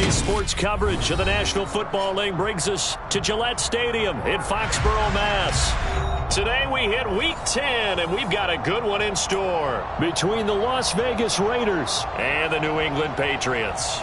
Today's sports coverage of the National Football League brings us to Gillette Stadium in Foxborough, Mass. Today we hit Week 10, and we've got a good one in store between the Las Vegas Raiders and the New England Patriots.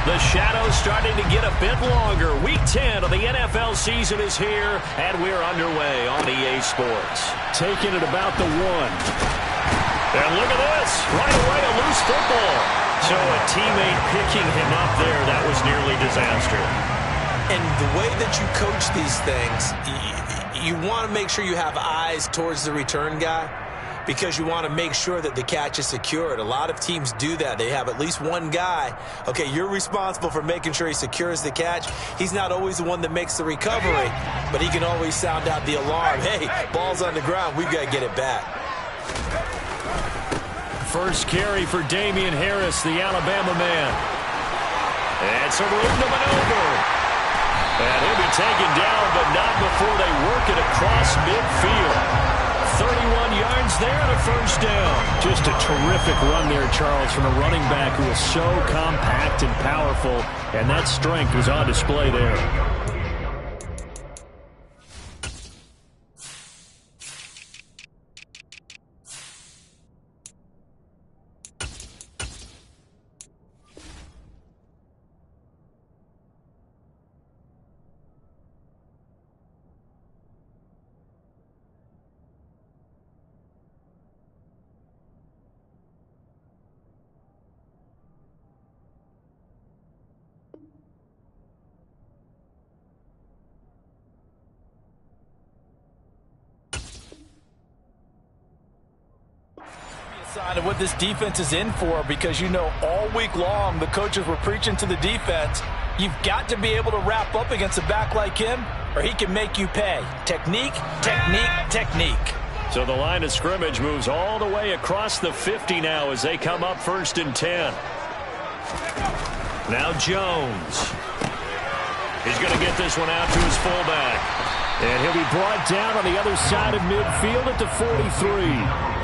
The shadow's starting to get a bit longer. Week 10 of the NFL season is here, and we're underway on EA Sports. Taking it about the 1. And look at this. Right away, a loose football. So a teammate picking him up there, that was nearly disaster. And the way that you coach these things, you want to make sure you have eyes towards the return guy, because you want to make sure that the catch is secured. A lot of teams do that. They have at least one guy. Okay, you're responsible for making sure he secures the catch. He's not always the one that makes the recovery, but he can always sound out the alarm. Hey, ball's on the ground. We've got to get it back. First carry for Damian Harris, the Alabama man. And some room to maneuver. And he'll be taken down, but not before they work it across midfield. 31 yards there and a first down. Just a terrific run there, Charles, from a running back who is so compact and powerful, and that strength was on display there. Of what this defense is in for, because you know all week long the coaches were preaching to the defense, you've got to be able to wrap up against a back like him or he can make you pay. Technique, technique, technique. So the line of scrimmage moves all the way across the 50 now as they come up 1st and 10. Now Jones. He's going to get this one out to his fullback. And he'll be brought down on the other side of midfield at the 43.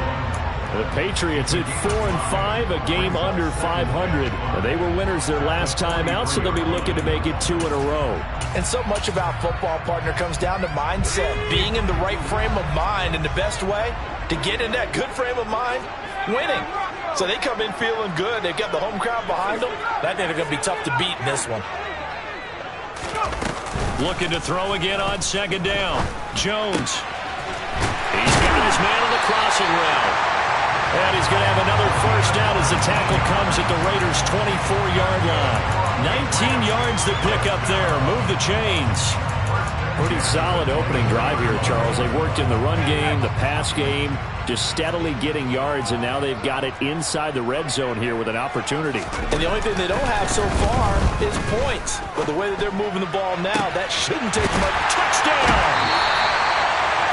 The Patriots at 4-5, a game under 500. They were winners their last time out, so they'll be looking to make it 2 in a row. And so much about football, partner, comes down to mindset. Being in the right frame of mind, and the best way to get in that good frame of mind, winning. So they come in feeling good. They've got the home crowd behind them. That they're going to be tough to beat in this one. Looking to throw again on 2nd down. Jones. He's got his man on the crossing route. And he's going to have another first down as the tackle comes at the Raiders' 24-yard line. 19 yards to pick up there. Move the chains. Pretty solid opening drive here, Charles. They worked in the run game, the pass game, just steadily getting yards, and now they've got it inside the red zone here with an opportunity. And the only thing they don't have so far is points. But the way that they're moving the ball now, that shouldn't take much. Touchdown!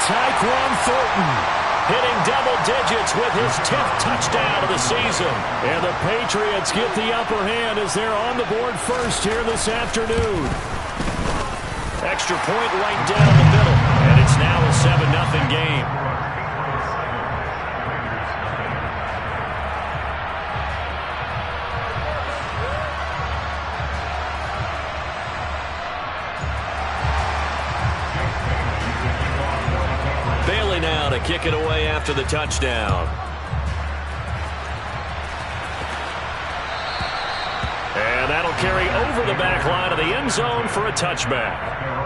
Tyquan Thornton hitting double digits with his 10th touchdown of the season. And the Patriots get the upper hand as they're on the board first here this afternoon. Extra point right down the middle. And it's now a 7-0 game. Now to kick it away after the touchdown. And that'll carry over the back line of the end zone for a touchback.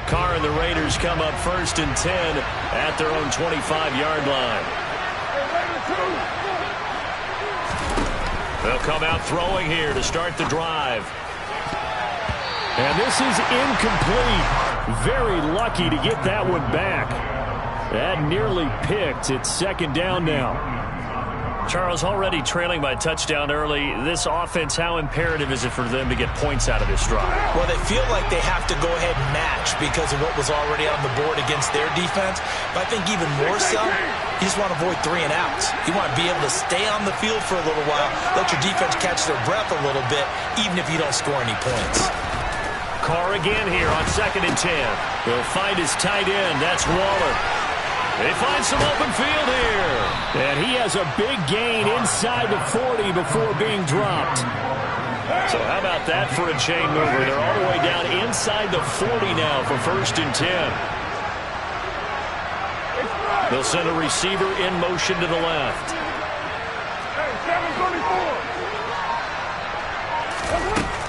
Carr and the Raiders come up 1st and 10 at their own 25-yard line. They'll come out throwing here to start the drive. And this is incomplete. Very lucky to get that one back. That nearly picked. It's 2nd down now. Charles, already trailing by touchdown early. This offense, how imperative is it for them to get points out of this drive? Well, they feel like they have to go ahead and match because of what was already on the board against their defense. But I think even more so, you just want to avoid 3 and outs. You want to be able to stay on the field for a little while, let your defense catch their breath a little bit, even if you don't score any points. Carr again here on 2nd and 10. He'll find his tight end. That's Waller. They find some open field here. And he has a big gain inside the 40 before being dropped. So how about that for a chain mover? They're all the way down inside the 40 now for 1st and 10. They'll send a receiver in motion to the left.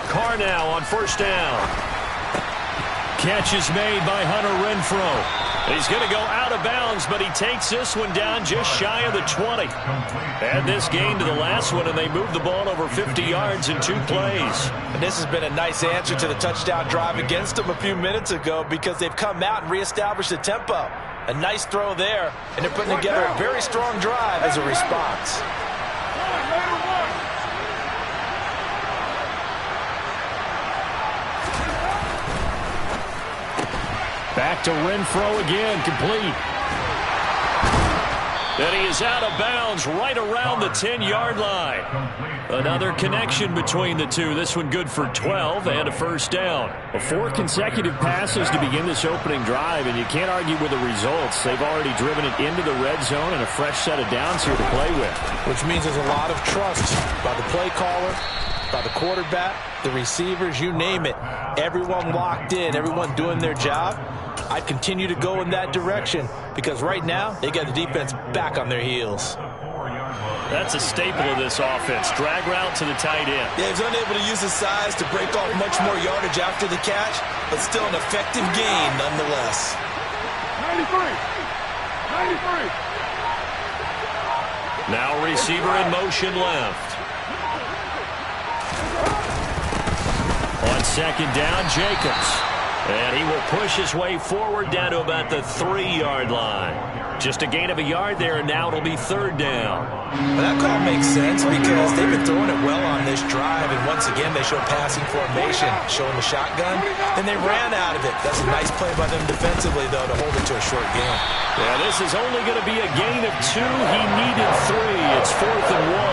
Carr now on 1st down. Catch is made by Hunter Renfrow. He's going to go out of bounds, but he takes this one down just shy of the 20. Add this gain to the last one, and they move the ball over 50 yards in 2 plays. And this has been a nice answer to the touchdown drive against them a few minutes ago because they've come out and reestablished the tempo. A nice throw there, and they're putting together a very strong drive as a response. Back to Renfrow again, complete. And he is out of bounds right around the 10-yard line. Another connection between the two. This one good for 12 and a 1st down. 4 consecutive passes to begin this opening drive, and you can't argue with the results. They've already driven it into the red zone and a fresh set of downs here to play with. Which means there's a lot of trust by the play caller, by the quarterback, the receivers, you name it. Everyone locked in, everyone doing their job. I'd continue to go in that direction because right now they got the defense back on their heels. That's a staple of this offense. Drag route to the tight end. Yeah, he's unable to use his size to break off much more yardage after the catch, but still an effective gain nonetheless. 93. Now receiver in motion left. On 2nd down, Jacobs. And he will push his way forward down to about the 3-yard line. Just a gain of a yard there, and now it'll be 3rd down. Well, that call makes sense because they've been throwing it well on this drive, and once again they show passing formation, showing the shotgun, and they ran out of it. That's a nice play by them defensively, though, to hold it to a short gain. Yeah, this is only going to be a gain of 2. He needed 3. It's 4th and 1.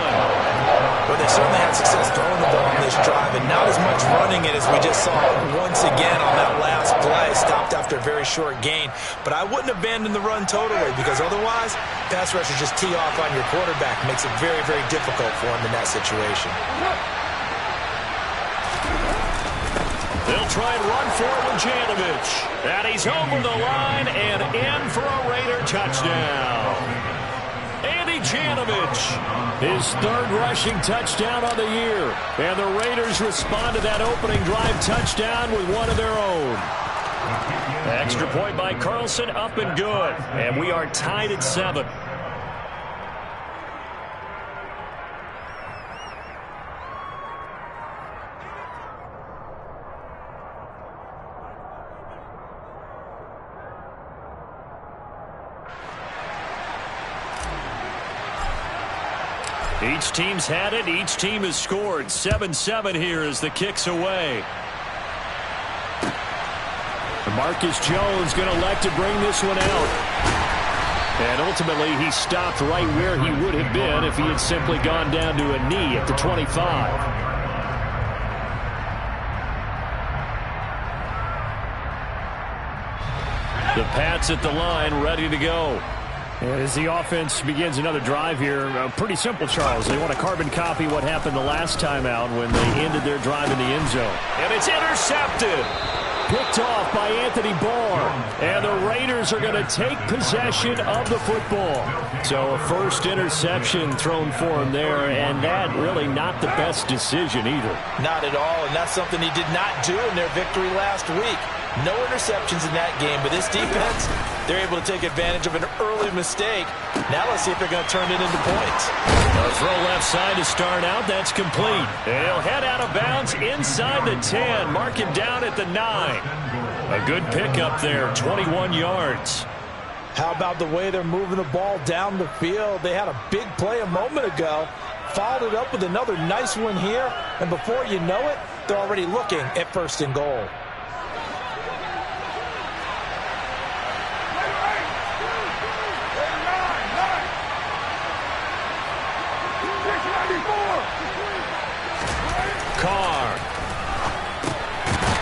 Well, they certainly had success throwing the ball on this drive, and not as much running it as we just saw once again on that last play. Stopped after a very short gain. But I wouldn't abandon the run totally because otherwise, pass rushers just tee off on your quarterback. Makes it very, very difficult for him in that situation. They'll try and run for it with Janovich. And he's over the line and in for a Raider touchdown. Janovich, his 3rd rushing touchdown on the year. And the Raiders respond to that opening drive touchdown with one of their own. Extra point by Carlson, up and good. And we are tied at 7. Each team's had it. Each team has scored. 7-7 here as the kick's away. Marcus Jones going to elect to bring this one out. And ultimately, he stopped right where he would have been if he had simply gone down to a knee at the 25. The Pats at the line, ready to go. As the offense begins another drive here, pretty simple, Charles. They want to carbon copy what happened the last time out when they ended their drive in the end zone. And it's intercepted. Picked off by Anthony Barr. And the Raiders are going to take possession of the football. So a first interception thrown for him there, and that really not the best decision either. Not at all, and that's something he did not do in their victory last week. No interceptions in that game, but this defense, they're able to take advantage of an early mistake. Now let's see if they're going to turn it into points. A throw left side to start out. That's complete. And he'll head out of bounds inside the 10. Mark him down at the 9. A good pickup there, 21 yards. How about the way they're moving the ball down the field? They had a big play a moment ago, followed it up with another nice one here, and before you know it, they're already looking at 1st and goal. Carr.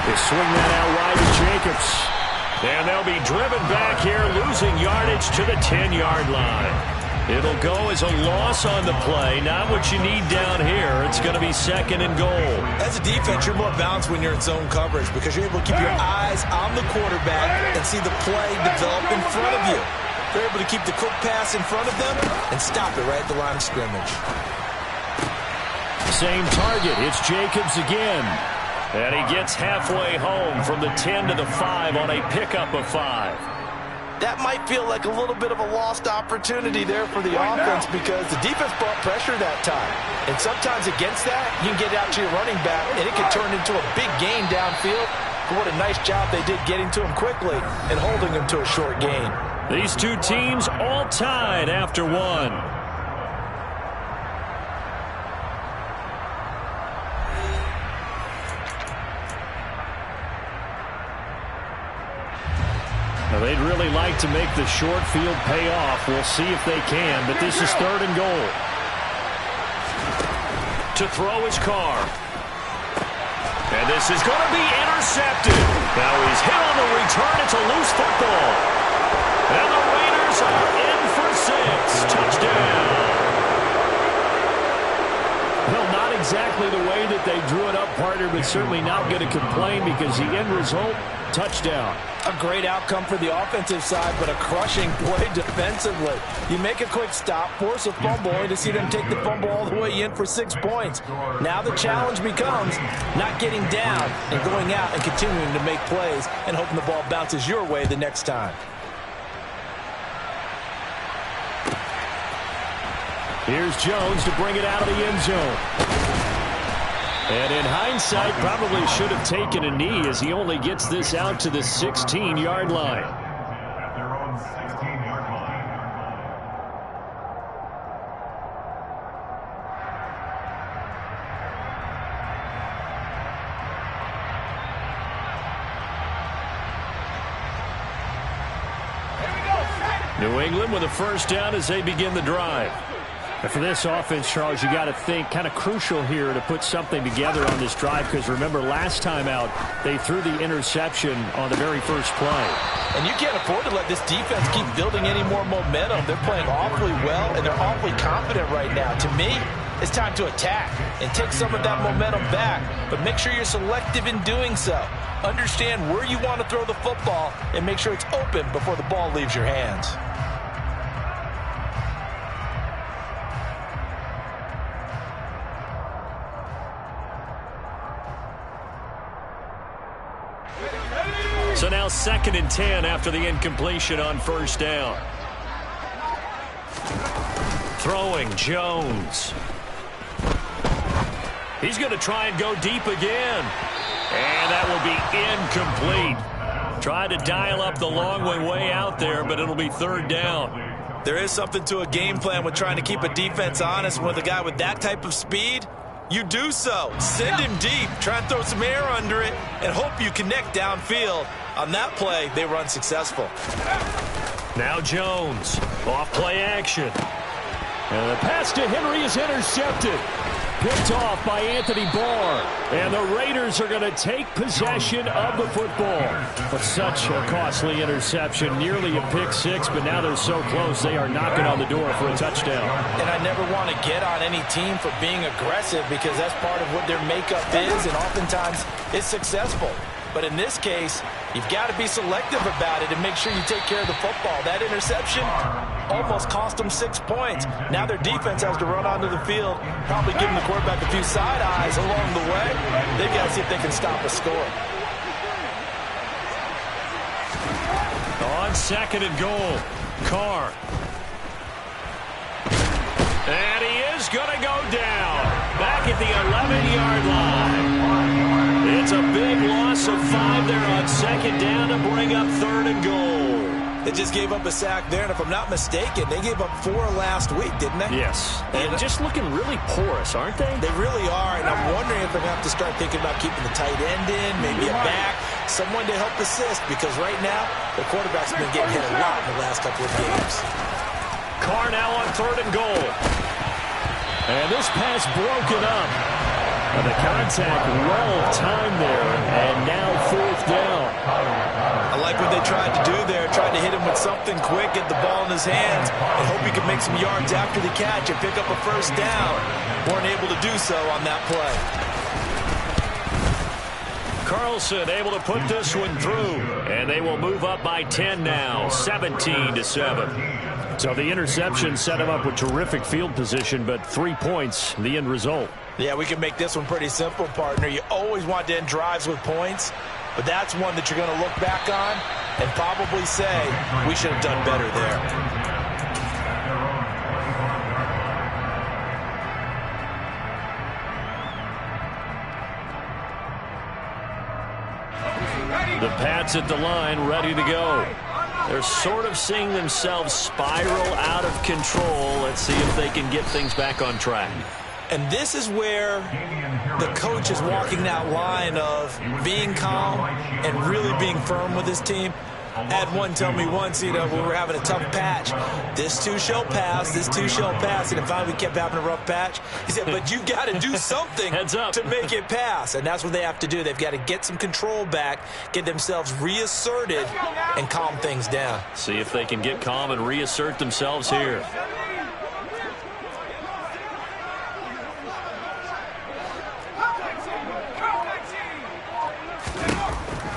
They swing that out wide to Jacobs. And they'll be driven back here, losing yardage to the 10-yard line. It'll go as a loss on the play. Not what you need down here. It's going to be 2nd and goal. As a defense, you're more balanced when you're in zone coverage because you're able to keep your eyes on the quarterback and see the play develop in front of you. They're able to keep the quick pass in front of them and stop it right at the line of scrimmage. Same target. It's Jacobs again. And he gets halfway home from the 10 to the 5 on a pickup of 5. That might feel like a little bit of a lost opportunity there for the offense because the defense brought pressure that time. And sometimes against that, you can get out to your running back, and it can turn into a big gain downfield. But what a nice job they did getting to him quickly and holding him to a short gain. These two teams all tied after 1. Now, they'd really like to make the short field pay off. We'll see if they can, but this is 3rd and goal. To throw his Carr. And this is going to be intercepted. Now he's hit on the return. It's a loose football. And the Raiders are in for 6. Touchdown. Well, not exactly the way that they drew it up, partner, but certainly not going to complain because the end result, touchdown. A great outcome for the offensive side, but a crushing play defensively. You make a quick stop, force a fumble, and to see them take the fumble all the way in for 6 points. Now the challenge becomes not getting down and going out and continuing to make plays and hoping the ball bounces your way the next time. Here's Jones to bring it out of the end zone. And in hindsight, probably should have taken a knee as he only gets this out to the 16-yard line. At their own 16-yard line. New England with a 1st down as they begin the drive. And for this offense, Charles, you got to think kind of crucial here to put something together on this drive because remember last time out they threw the interception on the very first play. And you can't afford to let this defense keep building any more momentum. They're playing awfully well and they're awfully confident right now. To me, it's time to attack and take some of that momentum back, but make sure you're selective in doing so. Understand where you want to throw the football and make sure it's open before the ball leaves your hands. So now 2nd and 10 after the incompletion on 1st down. Throwing Jones. He's going to try and go deep again. And that will be incomplete. Tried to dial up the long way out there, but it'll be 3rd down. There is something to a game plan with trying to keep a defense honest. With a guy with that type of speed, you do so. Send him deep. Try and throw some air under it and hope you connect downfield. On that play, they were unsuccessful. Now Jones. Off play action. And the pass to Henry is intercepted. Picked off by Anthony Barr. And the Raiders are going to take possession of the football. But such a costly interception. Nearly a pick 6, but now they're so close they are knocking on the door for a touchdown. And I never want to get on any team for being aggressive because that's part of what their makeup is, and oftentimes it's successful. But in this case, you've got to be selective about it and make sure you take care of the football. That interception almost cost them 6 points. Now their defense has to run onto the field, probably giving the quarterback a few side eyes along the way. They've got to see if they can stop a score. On 2nd and goal, Carr. And he is going to go down back at the 11-yard line. It's a big loss of 5 there on 2nd down to bring up 3rd and goal. They just gave up a sack there, and if I'm not mistaken, they gave up 4 last week, didn't they? Yes. And just looking really porous, aren't they? They really are, and I'm wondering if they're going to have to start thinking about keeping the tight end in, maybe a back, someone to help assist, because right now, the quarterback's been getting hit a lot in the last couple of games. Carr now on 3rd and goal. And this pass broken up. And the contact well timed there, and now 4th down. I like what they tried to do there, tried to hit him with something quick, get the ball in his hands, and hope he could make some yards after the catch and pick up a 1st down. Weren't able to do so on that play. Carlson able to put this one through, and they will move up by 10 now, 17-7. So the interception set him up with terrific field position, but 3 points, the end result. Yeah, we can make this one pretty simple, partner. You always want to end drives with points, but that's one that you're going to look back on and probably say, we should have done better there. The Pats at the line, ready to go. They're sort of seeing themselves spiral out of control. Let's see if they can get things back on track. And this is where the coach is walking that line of being calm and really being firm with his team. I had one tell me once, when we were having a tough patch, this too shall pass, this too shall pass. And finally we kept having a rough patch. He said, but you got to do something to make it pass. And that's what they have to do. They've got to get some control back, get themselves reasserted, and calm things down. See if they can get calm and reassert themselves here.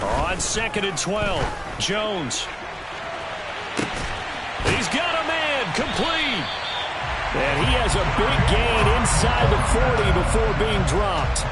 On 2nd and 12, Jones. He's got a man, complete. And he has a big gain inside the 40 before being dropped.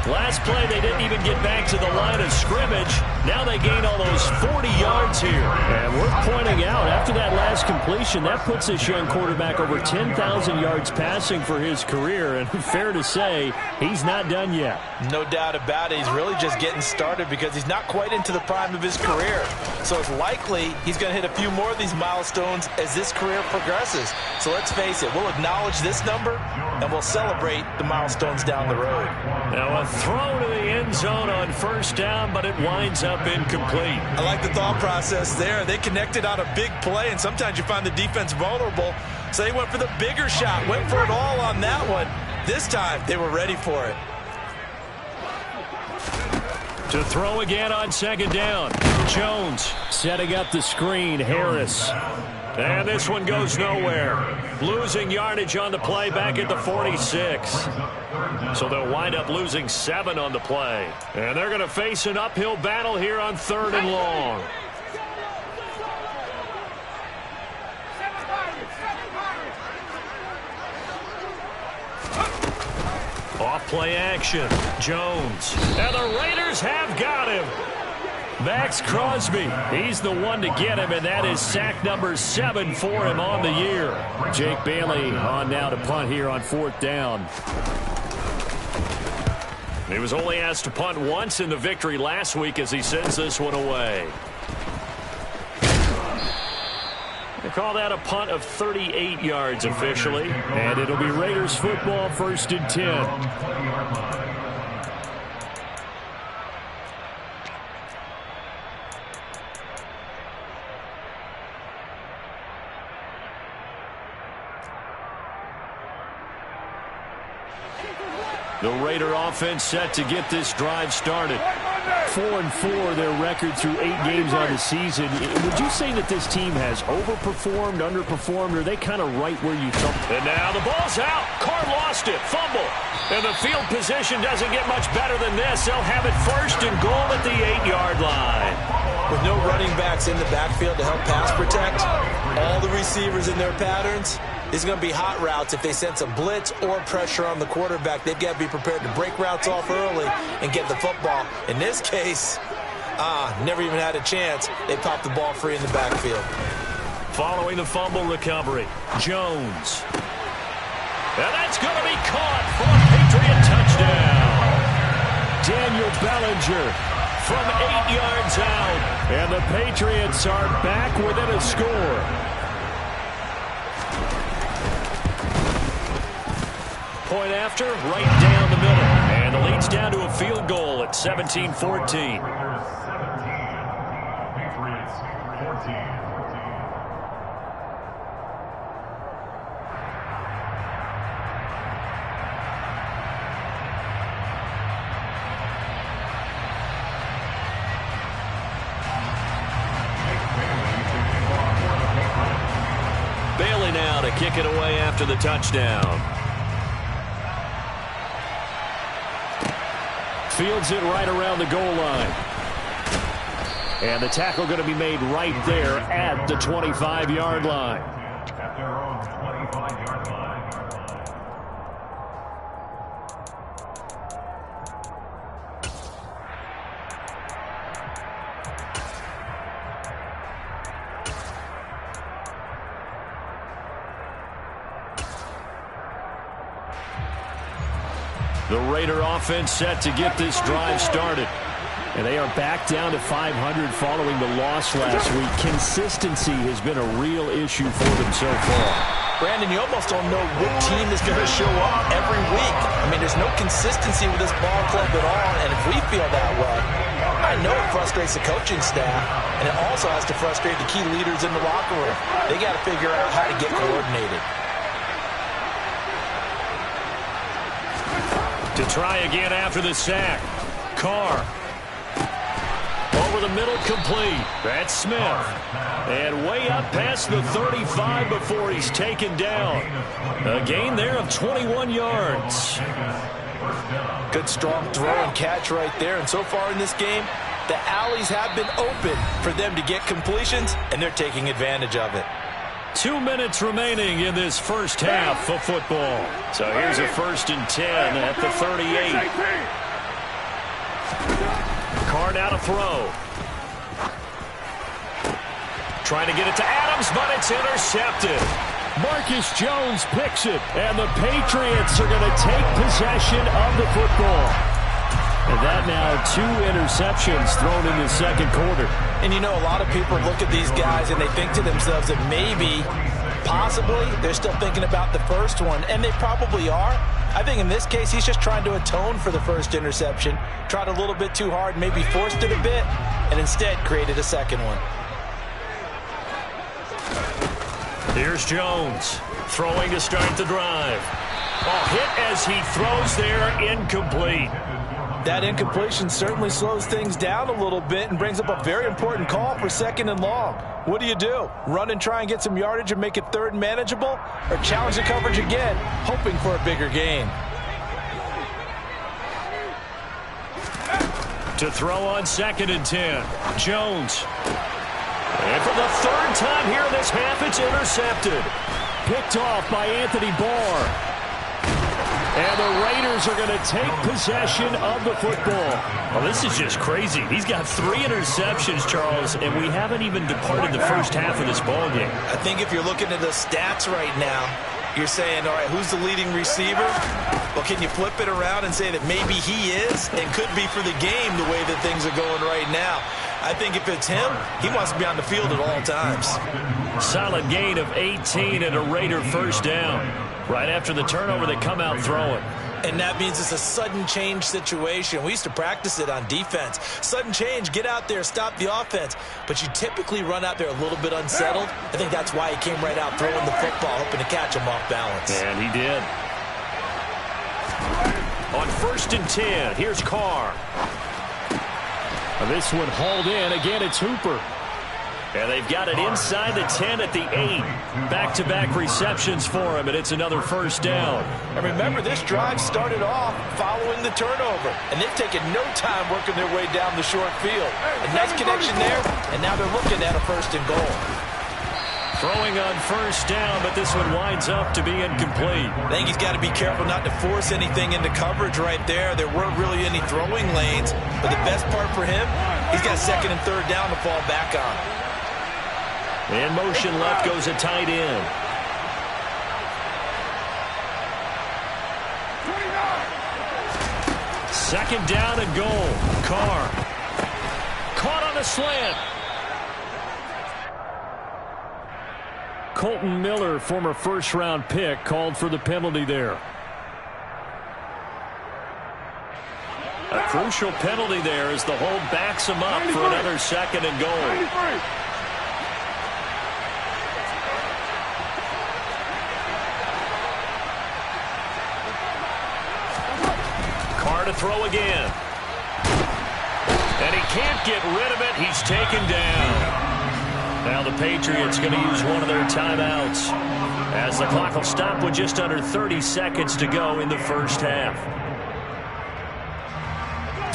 Last play, they didn't even get back to the line of scrimmage. Now they gain all those 40 yards here. And worth pointing out, after that last completion, that puts this young quarterback over 10,000 yards passing for his career. And fair to say, he's not done yet. No doubt about it. He's really just getting started because he's not quite into the prime of his career. So it's likely he's going to hit a few more of these milestones as this career progresses. So let's face it, we'll acknowledge this number and we'll celebrate the milestones down the road. Now a throw to the end zone on 1st down, but it winds up incomplete. I like the thought process there. They connected on a big play, and sometimes you find the defense vulnerable. So they went for the bigger shot, went for it all on that one. This time, they were ready for it. To throw again on 2nd down. Jones setting up the screen. Harris. And this one goes nowhere. Losing yardage on the play back at the 46. So they'll wind up losing 7 on the play. And they're going to face an uphill battle here on 3rd and long. Off play action. Jones. And the Raiders have got him. Max Crosby, he's the one to get him, and that is sack number 7 for him on the year. Jake Bailey on now to punt here on 4th down. He was only asked to punt once in the victory last week as he sends this one away. They call that a punt of 38 yards officially, and it'll be Raiders football, 1st and 10. The Raider offense set to get this drive started. 4-4 their record through 8 games on the season. Would you say that this team has overperformed, underperformed, or are they kind of right where you thought? And now the ball's out. Carr lost it. Fumble. And the field position doesn't get much better than this. They'll have it 1st and goal at the 8-yard line. With no running backs in the backfield to help pass protect, all the receivers in their patterns, these are going to be hot routes. If they sense a blitz or pressure on the quarterback, they've got to be prepared to break routes off early and get the football. In this case, never even had a chance. They popped the ball free in the backfield. Following the fumble recovery, Jones. And that's going to be caught for a Patriot touchdown. Daniel Bellinger from 8 yards out. And the Patriots are back within a score. Point after, right down the middle. And the lead's down to a field goal at 17-14. Patriots 14. Bailey now to kick it away after the touchdown. Fields it right around the goal line. And the tackle going to be made right there at the 25-yard line. At their own 25-yard line. The Raider offense set to get this drive started. And they are back down to 500 following the loss last week. Consistency has been a real issue for them so far. Brandon, you almost don't know what team is going to show up every week. I mean, there's no consistency with this ball club at all, and if we feel that way, I know it frustrates the coaching staff, and it also has to frustrate the key leaders in the locker room. They got to figure out how to get coordinated. To try again after the sack. Carr. Over the middle, complete. That's Smith. And way up past the 35 before he's taken down. A gain there of 21 yards. Good strong throw and catch right there. And so far in this game, the alleys have been open for them to get completions, and they're taking advantage of it. 2 minutes remaining in this first half of football. So here's a 1st and 10 at the 38. Carr now to throw. Trying to get it to Adams, but it's intercepted. Marcus Jones picks it, and the Patriots are going to take possession of the football. And that now 2 interceptions thrown in the second quarter. And you know, a lot of people look at these guys and they think to themselves that maybe, possibly, they're still thinking about the first one, and they probably are. I think in this case, he's just trying to atone for the first interception, tried a little bit too hard, maybe forced it a bit, and instead created a second one. Here's Jones, throwing to start the drive. Oh, hit as he throws there, incomplete. That incompletion certainly slows things down a little bit and brings up a very important call for 2nd and long. What do you do? Run and try and get some yardage and make it 3rd and manageable? Or challenge the coverage again, hoping for a bigger gain? To throw on 2nd and 10. Jones. And for the 3rd time here in this half, it's intercepted. Picked off by Anthony Barr. And the Raiders are going to take possession of the football. Well, this is just crazy. He's got 3 interceptions, Charles, and we haven't even departed the first half of this ballgame. I think if you're looking at the stats right now, you're saying, all right, who's the leading receiver? Well, can you flip it around and say that maybe he is and could be for the game the way that things are going right now? I think if it's him, he wants to be on the field at all times. Solid gain of 18 and a Raider first down. Right after the turnover, they come out throwing. And that means it's a sudden change situation. We used to practice it on defense. Sudden change, get out there, stop the offense. But you typically run out there a little bit unsettled. I think that's why he came right out throwing the football, hoping to catch him off balance. And he did. On 1st and 10, here's Carr. This one hauled in. Again, it's Hooper. And they've got it inside the 10 at the 8. Back-to-back receptions for him, and it's another first down. And remember, this drive started off following the turnover, and they've taken no time working their way down the short field. A nice connection there, and now they're looking at a 1st and goal. Throwing on first down, but this one winds up to be incomplete. I think he's got to be careful not to force anything into coverage right there. There weren't really any throwing lanes, but the best part for him, he's got 2nd and 3rd down to fall back on. In motion left goes a tight end. Second down and goal. Carr. a slant. Colton Miller, former first-round pick, called for the penalty there. A crucial penalty there as the hold backs him up for another second and goal. Carr to throw again. And he can't get rid of it. He's taken down. Now the Patriots going to use one of their timeouts as the clock will stop with just under 30 seconds to go in the first half.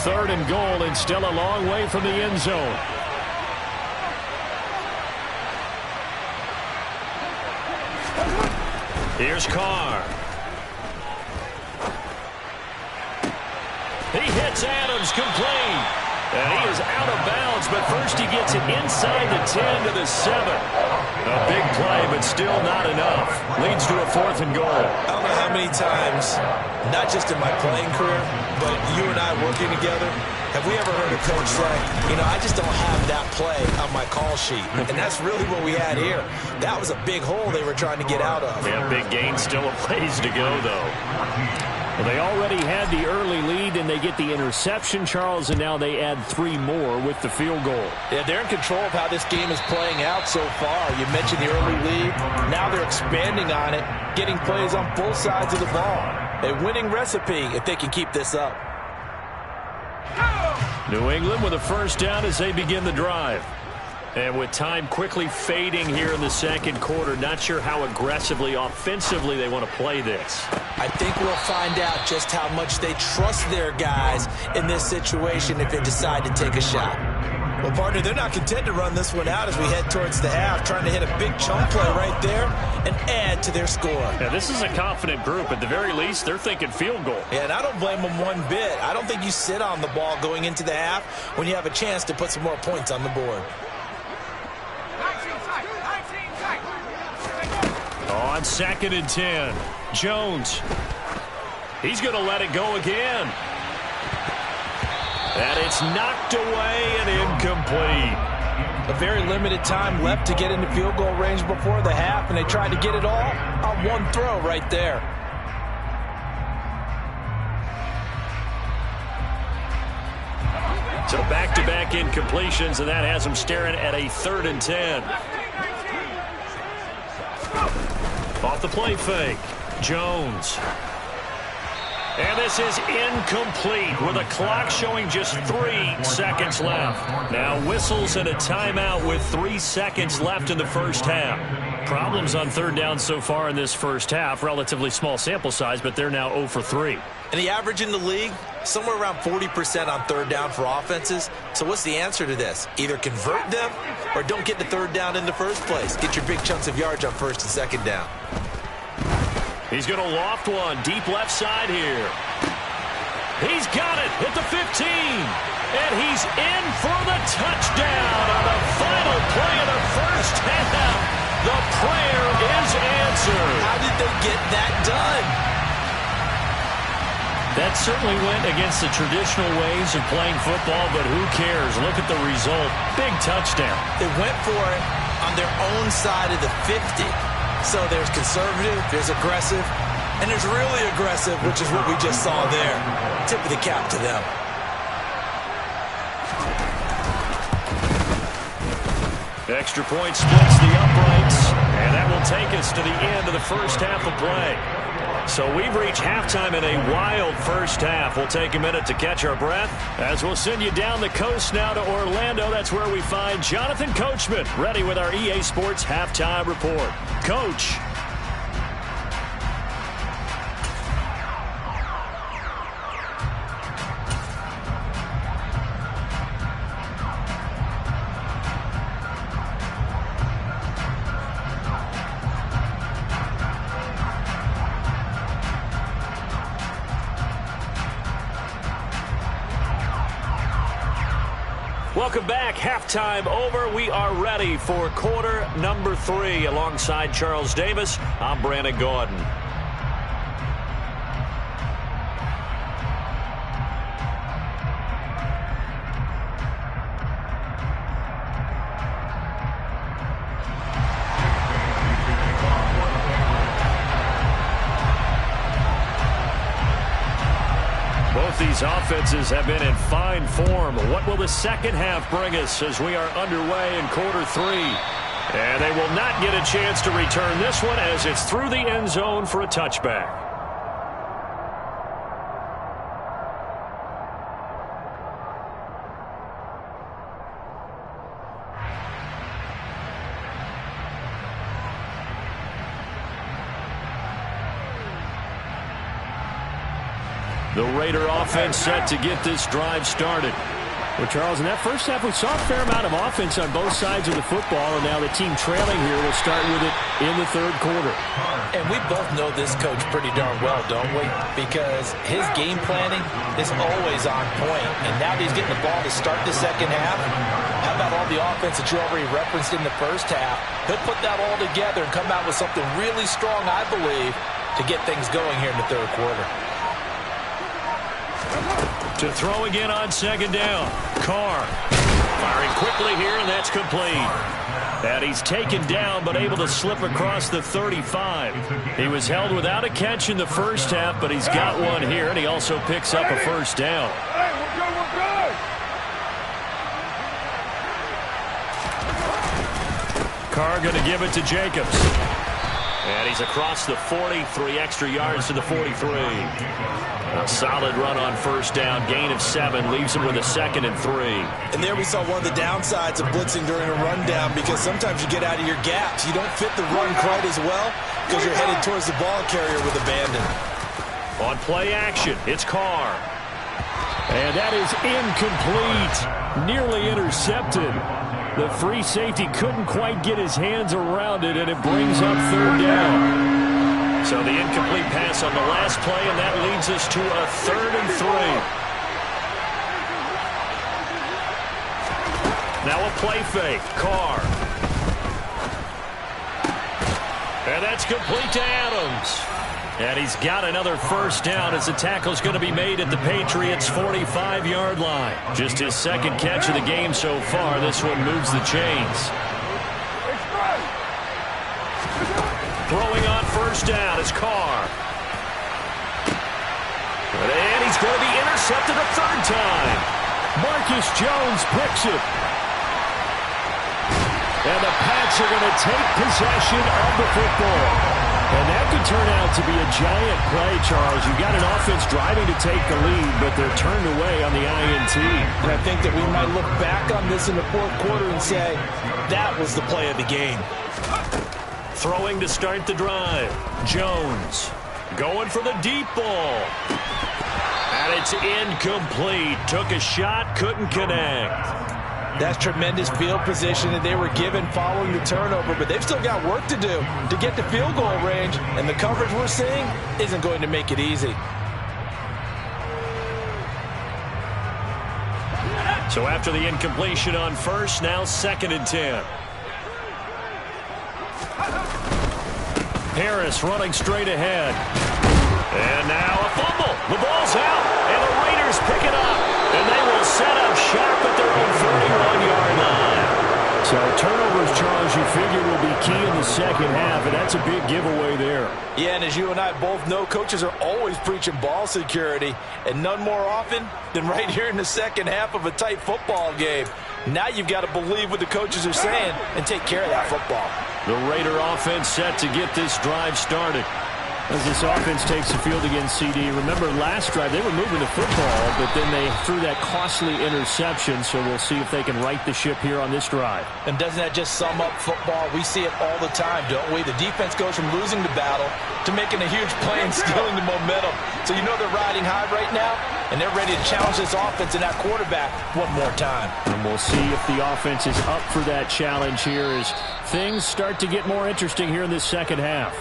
3rd and goal and still a long way from the end zone. Here's Carr. He hits Adams complete. And he is out of bounds, but first he gets it inside the 10 to the 7. A big play, but still not enough. Leads to a 4th and goal. I don't know how many times, not just in my playing career, but you and I working together, have we ever heard a coach say, you know, I just don't have that play on my call sheet. And that's really what we had here. That was a big hole they were trying to get out of. Yeah, big gain, still a ways to go, though. Well, they already had the early lead, and they get the interception, Charles, and now they add 3 more with the field goal. Yeah, they're in control of how this game is playing out so far. You mentioned the early lead. Now they're expanding on it, getting plays on both sides of the ball. A winning recipe if they can keep this up. New England with a first down as they begin the drive. And with time quickly fading here in the second quarter, not sure how aggressively, offensively they want to play this. I think we'll find out just how much they trust their guys in this situation if they decide to take a shot. Well, partner, they're not content to run this one out as we head towards the half, trying to hit a big chunk play right there and add to their score. Yeah, this is a confident group. At the very least, they're thinking field goal. Yeah, and I don't blame them one bit. I don't think you sit on the ball going into the half when you have a chance to put some more points on the board. On 2nd and 10, Jones. He's going to let it go again. And it's knocked away and incomplete. A very limited time left to get into field goal range before the half, and they tried to get it all on one throw right there. So back-to-back incompletions, and that has them staring at a 3rd and 10. Off the play fake, Jones. And this is incomplete with a clock showing just 3 seconds left. Now whistles and a timeout with 3 seconds left in the first half. Problems on 3rd down so far in this first half. Relatively small sample size, but they're now 0 for 3. And the average in the league, somewhere around 40% on 3rd down for offenses. So what's the answer to this? Either convert them or don't get the 3rd down in the first place. Get your big chunks of yards on 1st and 2nd down. He's going to loft one deep left side here. He's got it at the 15. And he's in for the touchdown on the final play of the first half. The prayer is answered. How did they get that done? That certainly went against the traditional ways of playing football, but who cares? Look at the result. Big touchdown. They went for it on their own side of the 50. So there's conservative, there's aggressive, and there's really aggressive, which is what we just saw there. Tip of the cap to them. Extra point splits the uprights, and that will take us to the end of the first half of play. So we've reached halftime in a wild first half. We'll take a minute to catch our breath as we'll send you down the coast now to Orlando. That's where we find Jonathan Coachman ready with our EA Sports Halftime Report. Coach. Welcome back. Halftime over. We are ready for quarter number 3. Alongside Charles Davis, I'm Brandon Gordon. Both these offenses have been in fine form. What will the second half bring us as we are underway in quarter 3? And they will not get a chance to return this one as it's through the end zone for a touchback. The Raider offense set to get this drive started. Well, Charles, in that first half, we saw a fair amount of offense on both sides of the football, and now the team trailing here will start with it in the third quarter. And we both know this coach pretty darn well, don't we? Because his game planning is always on point. And now that he's getting the ball to start the second half, how about all the offense that you already referenced in the first half? He'll put that all together and come out with something really strong, I believe, to get things going here in the third quarter. To throw again on second down. Carr firing quickly here, and that's complete. And he's taken down but able to slip across the 35. He was held without a catch in the first half, but he's got one here, and he also picks up a first down. Carr going to give it to Jacobs. And he's across the 40, 3 extra yards to the 43. A solid run on first down, gain of 7, leaves him with a 2nd and 3. And there we saw one of the downsides of blitzing during a rundown, because sometimes you get out of your gaps. You don't fit the run quite as well because you're headed towards the ball carrier with abandon. On play action, it's Carr. And that is incomplete, nearly intercepted. The free safety couldn't quite get his hands around it, and it brings up third down. So the incomplete pass on the last play, and that leads us to a 3rd and 3. Now a play fake. Carr. And that's complete to Adams. And he's got another first down as the tackle's going to be made at the Patriots' 45-yard line. Just his 2nd catch of the game so far. This one moves the chains. Throwing on first down is Carr. And he's going to be intercepted a 3rd time. Marcus Jones picks it. And the Pats are going to take possession of the football. And that could turn out to be a giant play, Charles. You've got an offense driving to take the lead, but they're turned away on the INT. And I think that we might look back on this in the fourth quarter and say, that was the play of the game. Throwing to start the drive. Jones going for the deep ball. And it's incomplete. Took a shot, couldn't connect. That's tremendous field position that they were given following the turnover, but they've still got work to do to get to field goal range, and the coverage we're seeing isn't going to make it easy. So after the incompletion on first, now 2nd and 10. Harris running straight ahead. And now a fumble. The ball's out, and the Raiders pick it up. And they will set up shop at their own 31-yard line. So turnovers, Charles, you figure will be key in the second half, and that's a big giveaway there. Yeah, and as you and I both know, coaches are always preaching ball security, and none more often than right here in the second half of a tight football game. Now you've got to believe what the coaches are saying and take care of that football. The Raider offense set to get this drive started. As this offense takes the field against CD, remember last drive they were moving the football, but then they threw that costly interception, so we'll see if they can right the ship here on this drive. And doesn't that just sum up football? We see it all the time, don't we? The defense goes from losing the battle to making a huge play and stealing the momentum. So you know they're riding high right now, and they're ready to challenge this offense and that quarterback one more time. And we'll see if the offense is up for that challenge here as things start to get more interesting here in this second half.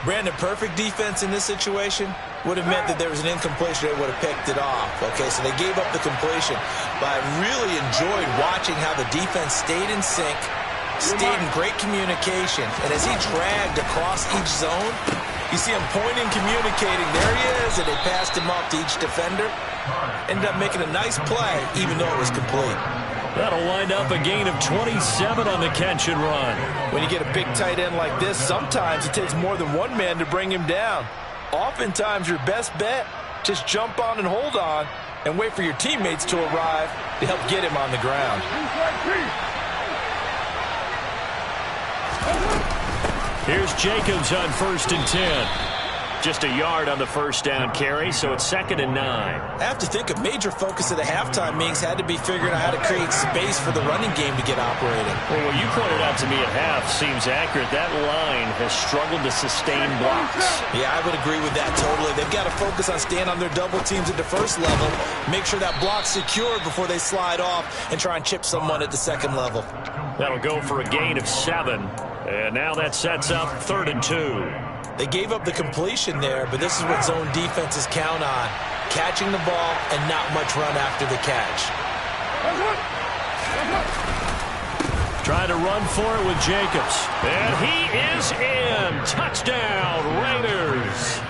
Brandon, perfect defense in this situation would have meant that there was an incompletion. They would have picked it off. Okay, so they gave up the completion. But I really enjoyed watching how the defense stayed in sync, stayed in great communication. And as he dragged across each zone, you see him pointing, communicating. There he is, and they passed him off to each defender. Ended up making a nice play, even though it was complete. That'll wind up a gain of 27 on the catch and run. When you get a big tight end like this, sometimes it takes more than one man to bring him down. Oftentimes, your best bet Just jump on and hold on and wait for your teammates to arrive to help get him on the ground. Here's Jacobs on 1st and 10. Just a yard on the first down carry, so it's 2nd and 9. I have to think a major focus of the halftime meetings had to be figuring out how to create space for the running game to get operating. Well, what you pointed out to me at half seems accurate. That line has struggled to sustain blocks. Yeah, I would agree with that totally. They've got to focus on staying on their double teams at the first level, make sure that block's secured before they slide off and try and chip someone at the second level. That'll go for a gain of 7. And now that sets up 3rd and 2. They gave up the completion there, but this is what zone defenses count on. Catching the ball and not much run after the catch. Trying to run for it with Jacobs. And he is in. Touchdown, Raiders.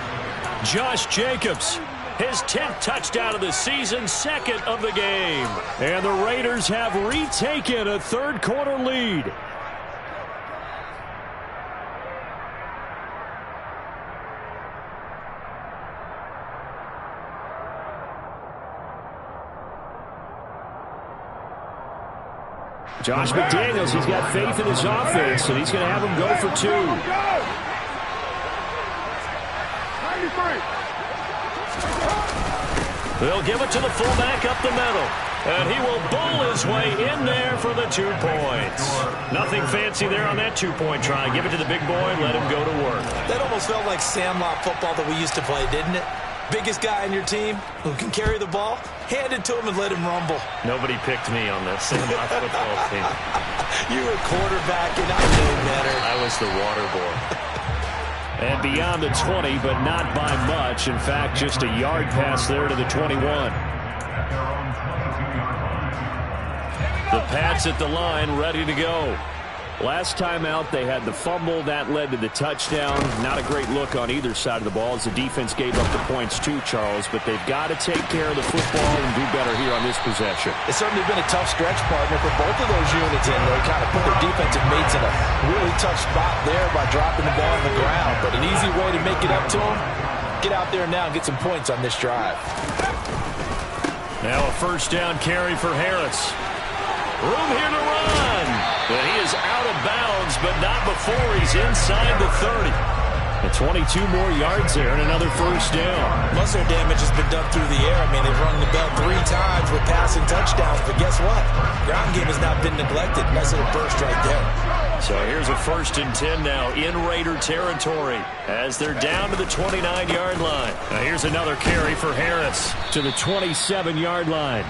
Josh Jacobs, his 10th touchdown of the season, 2nd of the game. And the Raiders have retaken a third-quarter lead. Josh McDaniels, he's got faith in his offense, and he's going to have him go for 2. They'll give it to the fullback up the middle, and he will bowl his way in there for the 2 points. Nothing fancy there on that 2-point try. Give it to the big boy, let him go to work. That almost felt like sandlot football that we used to play, didn't it? Biggest guy on your team who can carry the ball, hand it to him and let him rumble. Nobody picked me on the sandlot football team. You were quarterback and I know better. I was the water boy. And beyond the 20, but not by much. In fact, just a yard pass there to the 21. The Pats at the line, ready to go. Last time out, they had the fumble. That led to the touchdown. Not a great look on either side of the ball as the defense gave up the points too, Charles. But they've got to take care of the football and do better here on this possession. It's certainly been a tough stretch, partner, for both of those units. And they kind of put their defensive mates in a really tough spot there by dropping the ball on the ground. But an easy way to make it up to them, get out there now and get some points on this drive. Now a first down carry for Harris. Room here to run. And he is out of bounds, but not before he's inside the 30. And 22 more yards there and another first down. Muscle damage has been done through the air. I mean, they've rung the bell 3 times with passing touchdowns, but guess what? Ground game has not been neglected. Nice little burst right there. So here's a 1st and 10 now in Raider territory as they're down to the 29-yard line. Now here's another carry for Harris to the 27-yard line.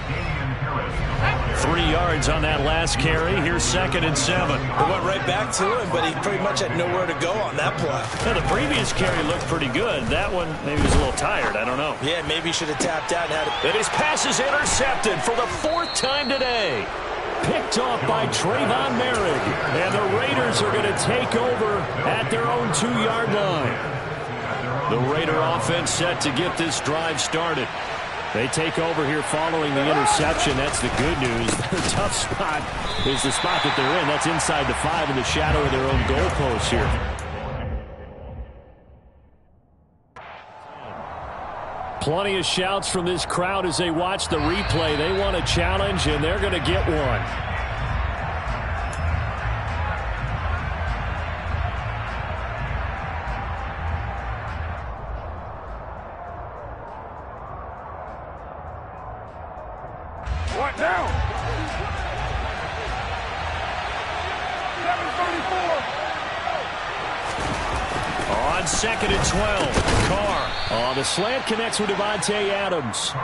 3 yards on that last carry. Here's 2nd and 7. They went right back to him, but he pretty much had nowhere to go on that play. Now, the previous carry looked pretty good. That one maybe was a little tired. I don't know. Yeah, maybe he should have tapped out and had it. And his pass is intercepted for the 4th time today. Picked off by Trayvon Merritt. And the Raiders are going to take over at their own 2-yard line. The Raider offense set to get this drive started. They take over here following the interception. That's the good news. Their tough spot is the spot that they're in. That's inside the 5 in the shadow of their own goalpost here. Plenty of shouts from this crowd as they watch the replay. They want a challenge, and they're going to get one. What now? 7:34. On 2nd and 12, Carr. The slant connects with Devontae Adams.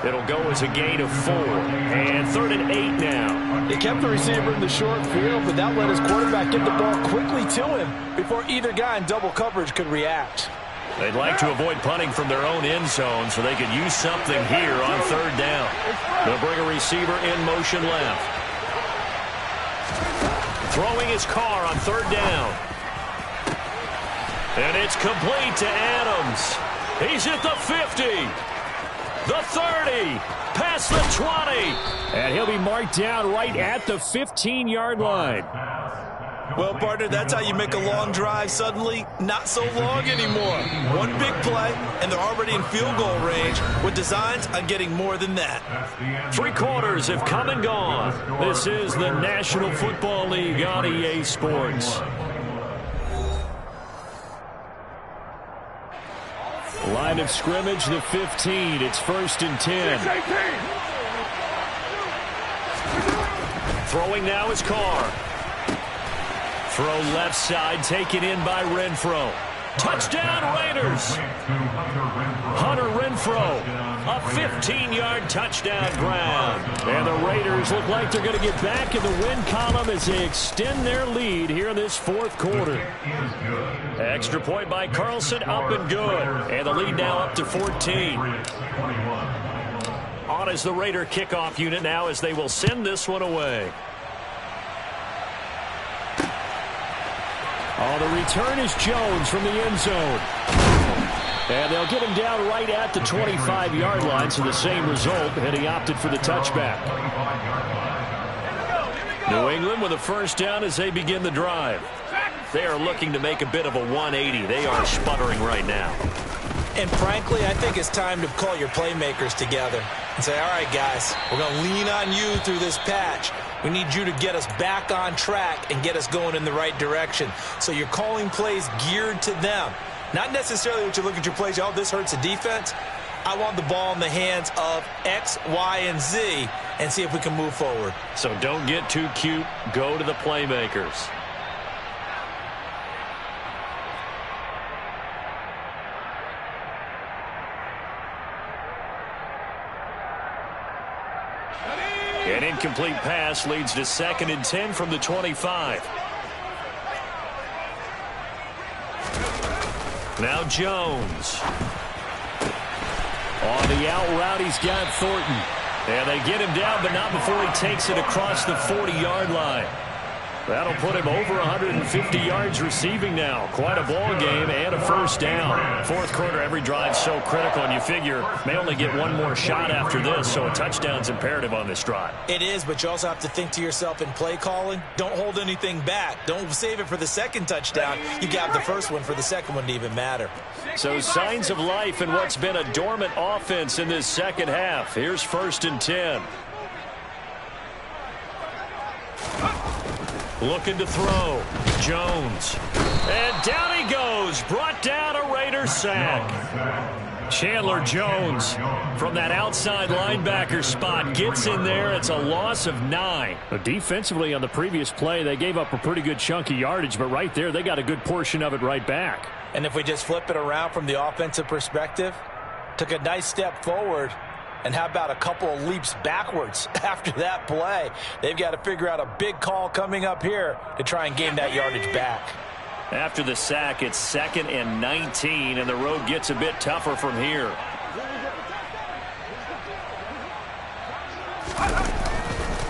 It'll go as a gain of 4. And 3rd and 8 now. They kept the receiver in the short field, but that let his quarterback get the ball quickly to him before either guy in double coverage could react. They'd like to avoid punting from their own end zone so they could use something here on 3rd down. They'll bring a receiver in motion left. Throwing his Carr on 3rd down. And it's complete to Adams. He's at the 50. The 30. Past the 20. And he'll be marked down right at the 15-yard line. Well, partner, that's how you make a long drive suddenly not so long anymore. One big play, and they're already in field goal range with designs on getting more than that. 3 quarters have come and gone. This is the National Football League on EA Sports. Line of scrimmage, the 15. It's 1st and 10. Throwing now is Carr. Throw left side, taken in by Renfro. Touchdown, Raiders. Hunter Renfro, a 15-yard touchdown ground. And the Raiders look like they're going to get back in the win column as they extend their lead here in this 4th quarter. Extra point by Carlson, up and good. And the lead now up to 14. On is the Raider kickoff unit now as they will send this one away. Oh, the return is Jones from the end zone. And they'll get him down right at the 25-yard line, so the same result, and he opted for the touchback. New England with a 1st down as they begin the drive. They are looking to make a bit of a 180. They are sputtering right now. And frankly, I think it's time to call your playmakers together and say, all right, guys, we're going to lean on you through this patch. We need you to get us back on track and get us going in the right direction. So you're calling plays geared to them. Not necessarily what you look at your plays, oh, this hurts the defense. I want the ball in the hands of X, Y, and Z and see if we can move forward. So don't get too cute. Go to the playmakers. An incomplete pass leads to 2nd and 10 from the 25. Now Jones. On the out route, he's got Thornton. And they get him down, but not before he takes it across the 40-yard line. That'll put him over 150 yards receiving now. Quite a ball game and a 1st down. 4th quarter, every drive's so critical, and you figure may only get one more shot after this, so a touchdown's imperative on this drive. It is, but you also have to think to yourself in play calling, don't hold anything back. Don't save it for the 2nd touchdown. You got the 1st one for the 2nd one to even matter. So signs of life in what's been a dormant offense in this 2nd half. Here's 1st and 10. Looking to throw. Jones. And down he goes. Brought down a Raiders sack. Chandler Jones from that outside linebacker spot gets in there. It's a loss of 9. Defensively on the previous play, they gave up a pretty good chunk of yardage, but right there they got a good portion of it right back. And if we just flip it around from the offensive perspective, took a nice step forward. And how about a couple of leaps backwards after that play? They've got to figure out a big call coming up here to try and gain that yardage back. After the sack, it's 2nd and 19, and the road gets a bit tougher from here.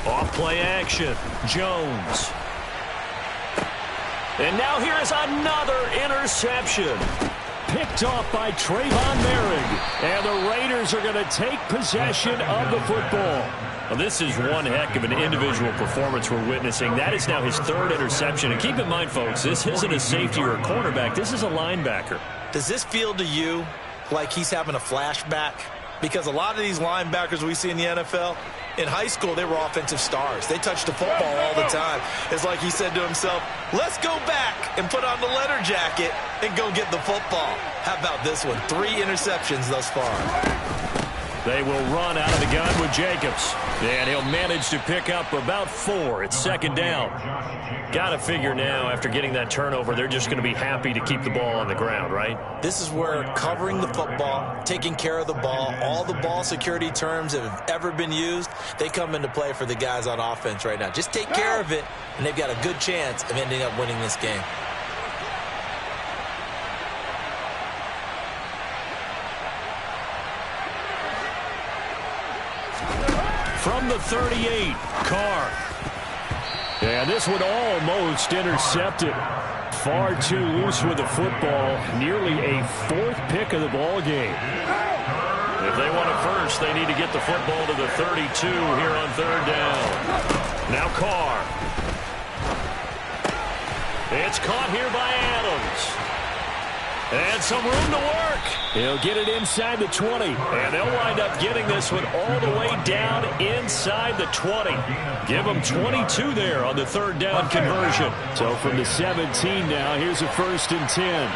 Off play action. Jones. And now here is another interception. Picked off by Trayvon Merrick. And the Raiders are going to take possession of the football. Well, this is one heck of an individual performance we're witnessing. That is now his 3rd interception. And keep in mind, folks, this isn't a safety or a cornerback. This is a linebacker. Does this feel to you like he's having a flashback? Because a lot of these linebackers we see in the NFL, in high school, they were offensive stars. They touched the football all the time. It's like he said to himself, let's go back and put on the leather jacket and go get the football. How about this one? 3 interceptions thus far. They will run out of the gun with Jacobs. And he'll manage to pick up about 4. It's 2nd down. Got to figure now, after getting that turnover, they're just going to be happy to keep the ball on the ground, right? This is where covering the football, taking care of the ball, all the ball security terms that have ever been used, they come into play for the guys on offense right now. Just take care of it, and they've got a good chance of ending up winning this game. From the 38, Carr. And this one almost intercepted. Far too loose with the football. Nearly a 4th pick of the ball game. If they want it first, they need to get the football to the 32 here on 3rd down. Now Carr. It's caught here by Adams. And some room to work. He'll get it inside the 20. And they'll wind up getting this one all the way down inside the 20. Give them 22 there on the third down conversion. So from the 17 now, here's a 1st and 10.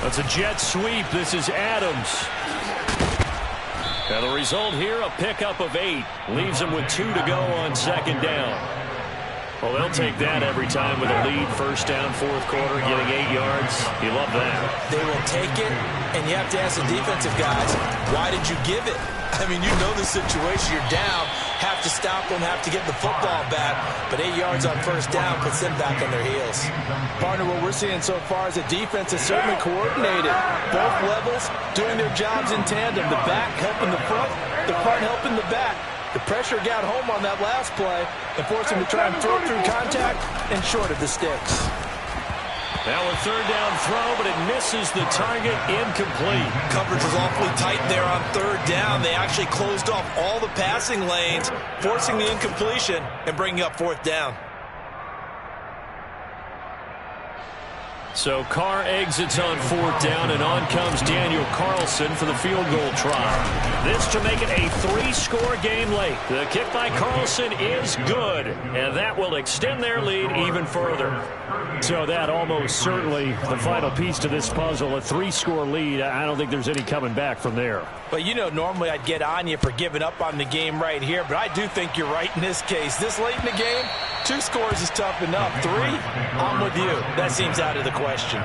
That's a jet sweep. This is Adams. And the result here, a pickup of 8. Leaves them with 2 to go on 2nd down. Well, they'll take that every time with a lead. 1st down, 4th quarter, getting 8 yards. You love that. They will take it, and you have to ask the defensive guys, why did you give it? I mean, you know the situation. You're down, have to stop them, have to get the football back. But 8 yards on 1st down puts them back on their heels. Partner, what we're seeing so far is the defense is certainly coordinated. Both levels doing their jobs in tandem. The back helping the front helping the back. The pressure got home on that last play and forced him to try and throw through contact and short of the sticks. Now a 3rd down throw, but it misses the target, incomplete. Coverage was awfully tight there on 3rd down. They actually closed off all the passing lanes, forcing the incompletion and bringing up 4th down. So Carr exits on 4th down, and on comes Daniel Carlson for the field goal try. This to make it a 3-score game late. The kick by Carlson is good, and that will extend their lead even further. So that almost certainly the final piece to this puzzle, a 3-score lead. I don't think there's any coming back from there. But, you know, normally I'd get on you for giving up on the game right here, but I do think you're right in this case. This late in the game, 2 scores is tough enough. 3, I'm with you. That seems out of the question.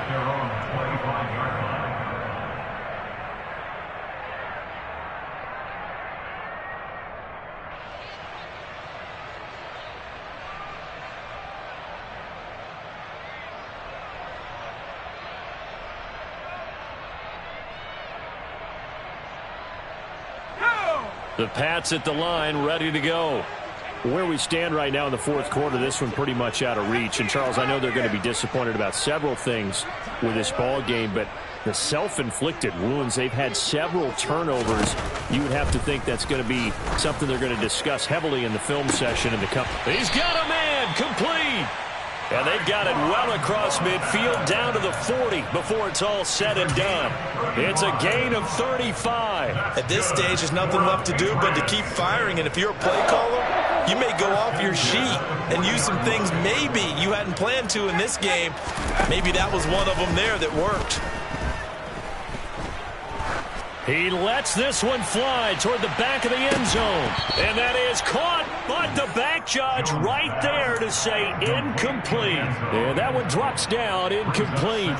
The Pats at the line, ready to go. Where we stand right now in the 4th quarter, this one pretty much out of reach. And, Charles, I know they're going to be disappointed about several things with this ball game, but the self-inflicted wounds, they've had several turnovers. You would have to think that's going to be something they're going to discuss heavily in the film session in the cup. He's got a man, complete. And they've got it well across midfield down to the 40 before it's all said and done. It's a gain of 35. At this stage, there's nothing left to do but to keep firing. And if you're a play caller, you may go off your sheet and use some things maybe you hadn't planned to in this game. Maybe that was one of them there that worked. He lets this one fly toward the back of the end zone. And that is caught, but the back judge right there to say incomplete. And that one drops down, incomplete.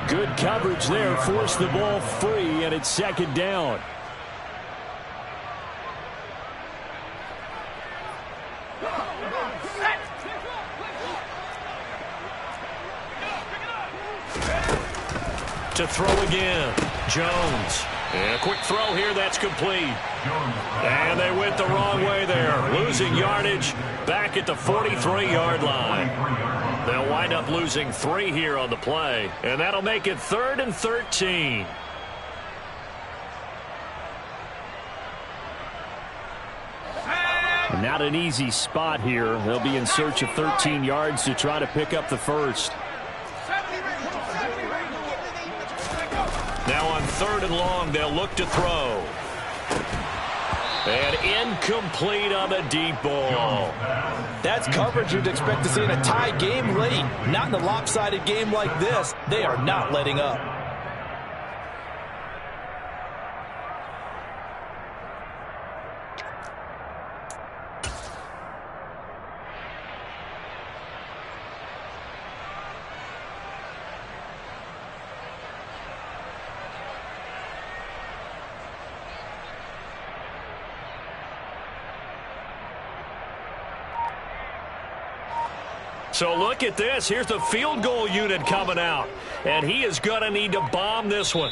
Good coverage there, forced the ball free, and it's 2nd down. To throw again, Jones. And a quick throw here, that's complete. And they went the wrong way there, losing yardage back at the 43-yard line. They'll wind up losing 3 here on the play, and that'll make it 3rd and 13. Not an easy spot here. They'll be in search of 13 yards to try to pick up the first. Now on 3rd and long, they'll look to throw. And incomplete on the deep ball. That's coverage you'd expect to see in a tie game late. Not in a lopsided game like this. They are not letting up. So look at this. Here's the field goal unit coming out. And he is going to need to bomb this one.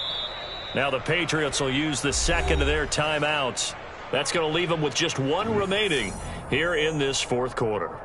Now the Patriots will use the 2nd of their timeouts. That's going to leave them with just 1 remaining here in this 4th quarter.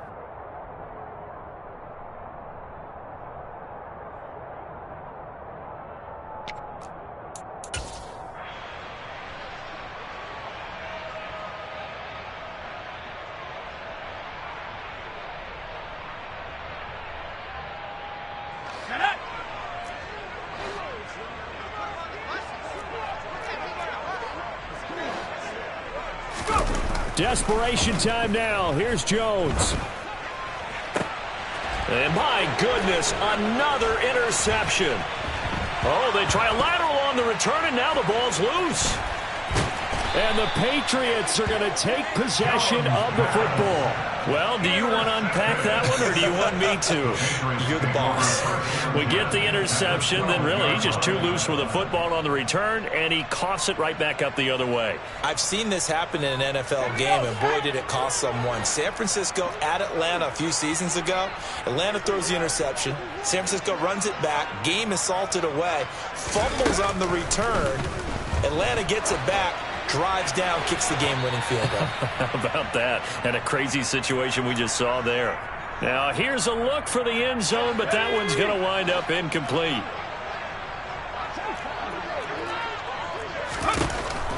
Desperation time now. Here's Jones. And my goodness, another interception. Oh, they try a lateral on the return, and now the ball's loose. And the Patriots are going to take possession of the football. Well, do you want to unpack that one, or do you want me to? You're the boss. We get the interception, then really he's just too loose with the football on the return, and he coughs it right back up the other way. I've seen this happen in an NFL game, and boy, did it cost someone. San Francisco at Atlanta a few seasons ago. Atlanta throws the interception. San Francisco runs it back. Game is salted away. Fumbles on the return. Atlanta gets it back. Drives down, kicks the game-winning field goal. How about that? And a crazy situation we just saw there. Now, here's a look for the end zone, but that one's going to wind up incomplete.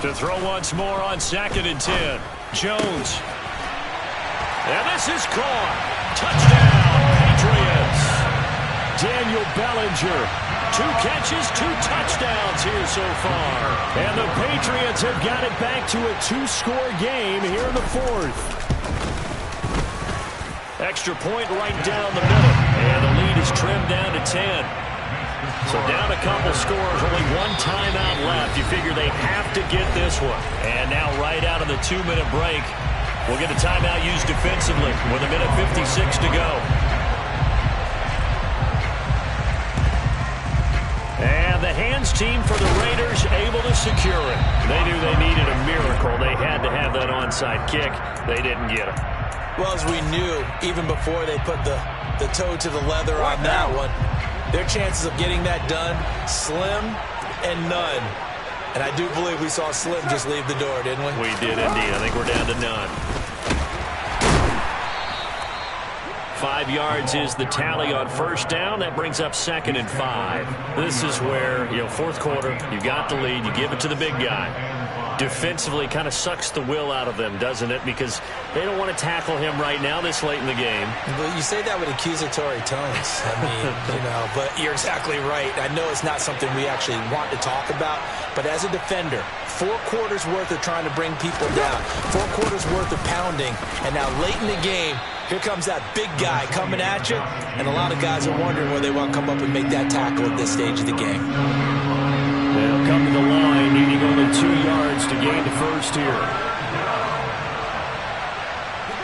To throw once more on 2nd and 10. Jones. And this is caught. Touchdown, Patriots. Daniel Bellinger. 2 catches, 2 touchdowns here so far. And the Patriots have got it back to a 2-score game here in the 4th. Extra point right down the middle. And the lead is trimmed down to 10. So down a couple scores, only 1 timeout left. You figure they have to get this one. And now right out of the 2-minute break, we'll get a timeout used defensively with 1:56 to go. And the hands team for the Raiders able to secure it. They knew they needed a miracle. They had to have that onside kick. They didn't get it. Well, as we knew, even before they put the toe to the leather on that one, their chances of getting that done, slim and none. And I do believe we saw Slim just leave the door, didn't we? We did indeed. I think we're down to none. 5 yards is the tally on first down. That brings up 2nd and 5. This is where, fourth quarter, you got the lead. You give it to the big guy. Defensively, kind of sucks the will out of them, doesn't it? Because they don't want to tackle him right now this late in the game. Well, you say that with accusatory tones. I mean, but you're exactly right. I know it's not something we actually want to talk about, but as a defender, 4 quarters worth of trying to bring people down, 4 quarters worth of pounding, and now late in the game, here comes that big guy coming at you, and a lot of guys are wondering whether they want to come up and make that tackle at this stage of the game. They'll come to the line, needing only 2 yards to gain the first here.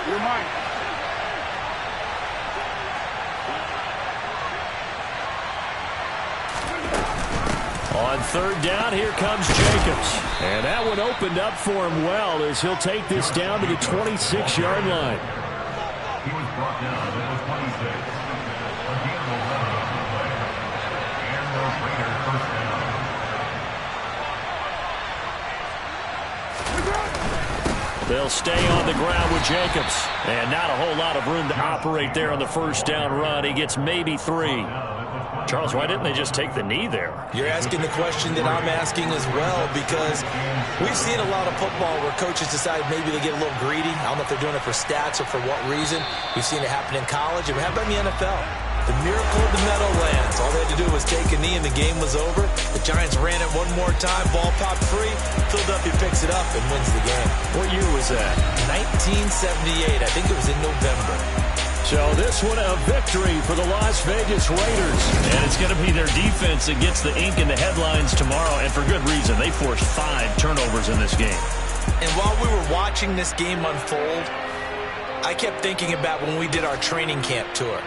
You're mine. On 3rd down, here comes Jacobs. And that one opened up for him well as he'll take this down to the 26-yard line. He was brought down at the 26. Again, the level of the play. And the Raiders first down. They'll stay on the ground with Jacobs. And not a whole lot of room to operate there on the first down run. He gets maybe 3. Charles, why didn't they just take the knee there? You're asking the question that I'm asking as well, because we've seen a lot of football where coaches decide maybe they get a little greedy. I don't know if they're doing it for stats or for what reason. We've seen it happen in college, and we have it in the NFL. The miracle of the Meadowlands. All they had to do was take a knee, and the game was over. The Giants ran it one more time. Ball popped free. Philadelphia picks it up and wins the game. What year was that? 1978. I think it was in November. So this one a victory for the Las Vegas Raiders. And it's going to be their defense that gets the ink in the headlines tomorrow, and for good reason. They forced 5 turnovers in this game. And while we were watching this game unfold, I kept thinking about when we did our training camp tour.